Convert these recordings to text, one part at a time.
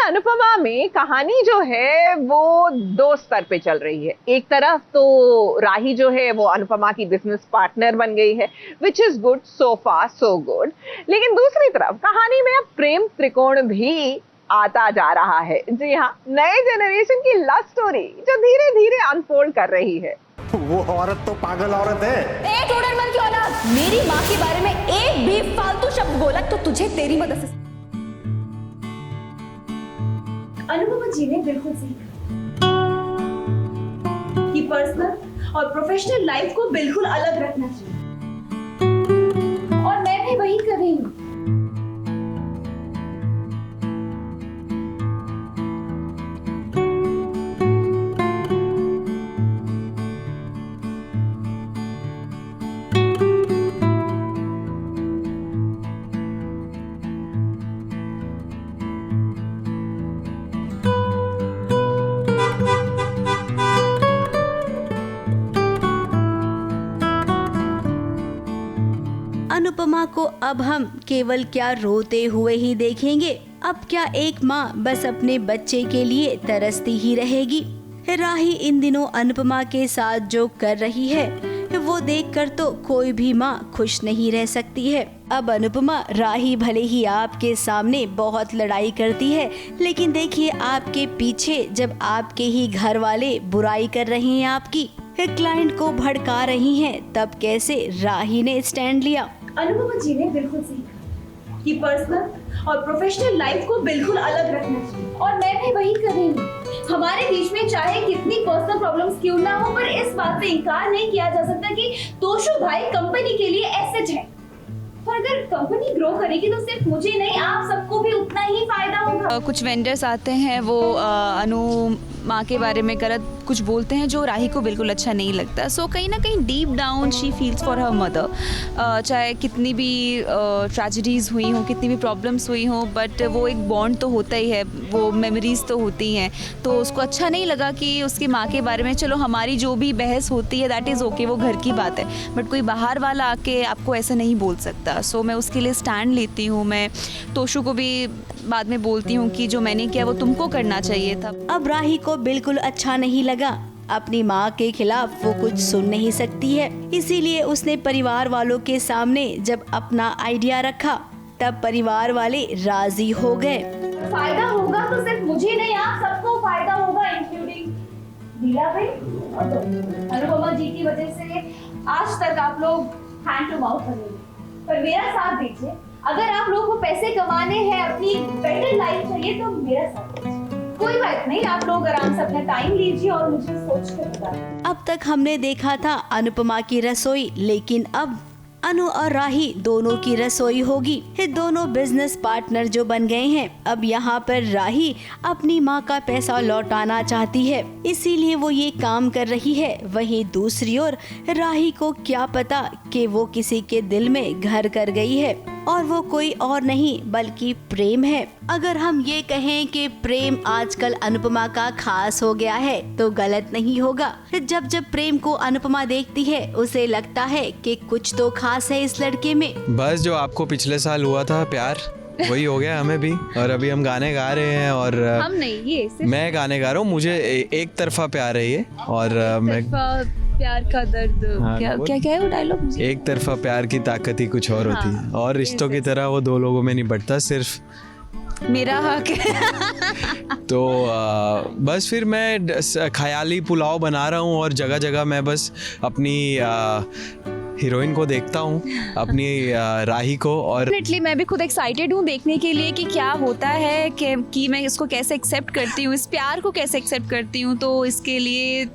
अनुपमा में कहानी जो है वो दो स्तर पे चल रही है। एक तरफ तो राही जो है वो अनुपमा की बिजनेस पार्टनर बन गई है, which is good, so far so good. लेकिन दूसरी तरफ कहानी में अब प्रेम त्रिकोण भी आता जा रहा है। जी हाँ, नए जनरेशन की लव स्टोरी जो धीरे धीरे अनफोल्ड कर रही है। वो औरत तो पागल औरत है। ए टोडरमैन की औलाद, मेरी माँ के बारे में एक भी फालतू शब्द बोला तो तुझे तेरी मदद से। अनुपमा जी ने बिल्कुल सही कहा कि पर्सनल और प्रोफेशनल लाइफ को बिल्कुल अलग रखना चाहिए, और मैं भी वही कर रही हूँ। अनुपमा को अब हम केवल क्या रोते हुए ही देखेंगे। अब क्या एक माँ बस अपने बच्चे के लिए तरसती ही रहेगी। राही इन दिनों अनुपमा के साथ जो कर रही है वो देखकर तो कोई भी माँ खुश नहीं रह सकती है। अब अनुपमा राही भले ही आपके सामने बहुत लड़ाई करती है, लेकिन देखिए आपके पीछे जब आपके ही घर वाले बुराई कर रहे हैं, आपकी क्लाइंट को भड़का रही हैं, तब कैसे राही ने स्टैंड लिया। अनुपमा जी ने बिल्कुल सही कहा कि पर्सनल और प्रोफेशनल लाइफ को बिल्कुल अलग रखना चाहिए, और मैं भी वही कर रही हूँ। हमारे बीच में चाहे कितनी पर्सनल प्रॉब्लम्स क्यों ना हो, पर इस बात से इनकार नहीं किया जा सकता कि तोशु भाई कंपनी के लिए एसेट है, और अगर कंपनी ग्रो करेगी तो सिर्फ मुझे नहीं, आप सबको भी उतना ही फायदा होगा। कुछ वेंडर्स आते हैं, वो अनुमा के बारे में गलत कुछ बोलते हैं जो राही को बिल्कुल अच्छा नहीं लगता। सो कहीं ना कहीं deep down she feels for her mother. चाहे कितनी भी ट्रेजेडीज़ हुई हों, कितनी भी प्रॉब्लम्स हुई हों, बट वो एक बॉन्ड तो होता ही है, वो मेमोरीज तो होती हैं। तो उसको अच्छा नहीं लगा कि उसकी माँ के बारे में, चलो हमारी जो भी बहस होती है दैट इज़ ओके, वो घर की बात है, बट कोई बाहर वाला आके आपको ऐसा नहीं बोल सकता। सो मैं उसके लिए स्टैंड लेती हूँ। मैं तोशु को भी बाद में बोलती हूँ कि जो मैंने किया वो तुमको करना चाहिए था। अब राही को बिल्कुल अच्छा नहीं लगा। अपनी माँ के खिलाफ वो कुछ सुन नहीं सकती है, इसीलिए उसने परिवार वालों के सामने जब अपना आइडिया रखा तब परिवार वाले राजी हो गए। फायदा होगा तो सिर्फ मुझे नहीं, आप सबको फायदा होगा, इंक्लूडिंग लीला भाई और अनुपमा जी की वजह से आज तक आप लोग हैंड टू माउथ बने, पर मेरा साथ दीजिए। अगर आप लोगों को पैसे कमाने हैं, अपनी बेटर लाइफ चाहिए, तो मेरा साथ दीजिए। कोई बात नहीं, आप लोग आराम से अपना टाइम लीजिए और मुझे सोच कर बताइए। अब तक हमने देखा था अनुपमा की रसोई, लेकिन अब अनु और राही दोनों की रसोई होगी। ये दोनों बिजनेस पार्टनर जो बन गए हैं। अब यहाँ पर राही अपनी माँ का पैसा लौटाना चाहती है, इसीलिए वो ये काम कर रही है। वहीं दूसरी ओर राही को क्या पता कि वो किसी के दिल में घर कर गई है, और वो कोई और नहीं बल्कि प्रेम है। अगर हम ये कहें कि प्रेम आजकल अनुपमा का खास हो गया है तो गलत नहीं होगा। जब जब प्रेम को अनुपमा देखती है उसे लगता है कि कुछ तो खास है इस लड़के में। बस जो आपको पिछले साल हुआ था प्यार, वही हो गया हमें भी। और अभी हम गाने गा रहे हैं, और हम नहीं, ये सिर्फ मैं गाने गा रहा हूँ। मुझे एक तरफा प्यार है ये, और मैं प्यार का दर्द। हाँ, क्या क्या क्या है वो डायलॉग? एक तरफा प्यार की ताकत ही कुछ और होती है, और रिश्तों की तरह वो दो लोगों में नहीं बढ़ता, सिर्फ मेरा हक है। तो बस फिर मैं ख्याली पुलाव बना रहा हूँ, और जगह जगह मैं बस अपनी हीरोइन को देखता हूँ, अपनी राही को। और डेफिनेटली मैं भी खुद एक्साइटेड हूँ देखने के लिए कि क्या होता है, कि मैं इसको कैसे एक्सेप्ट करती हूँ, इस प्यार को कैसे एक्सेप्ट करती हूँ। तो इसके लिए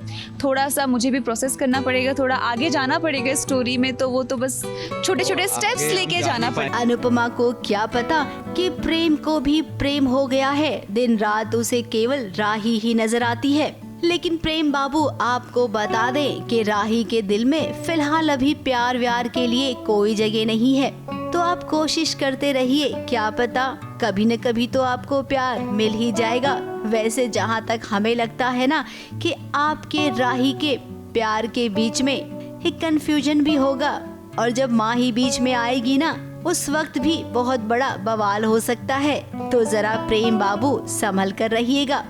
थोड़ा सा मुझे भी प्रोसेस करना पड़ेगा, थोड़ा आगे जाना पड़ेगा स्टोरी में। तो वो तो बस छोटे छोटे स्टेप्स लेके जाना पड़ेगा। अनुपमा को क्या पता कि प्रेम को भी प्रेम हो गया है। दिन रात उसे केवल राही ही नजर आती है। लेकिन प्रेम बाबू आपको बता दें कि राही के दिल में फिलहाल अभी प्यार व्यार के लिए कोई जगह नहीं है। तो आप कोशिश करते रहिए, क्या पता कभी न कभी तो आपको प्यार मिल ही जाएगा। वैसे जहाँ तक हमें लगता है ना कि आपके राही के प्यार के बीच में एक कंफ्यूजन भी होगा, और जब माँ ही बीच में आएगी ना उस वक्त भी बहुत बड़ा बवाल हो सकता है। तो जरा प्रेम बाबू संभल कर रहिएगा।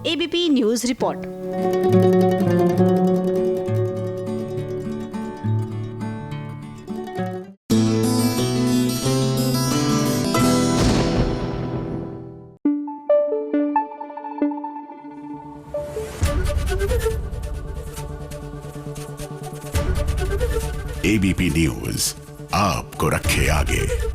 ABP news report. ABP news आपको रखे आगे।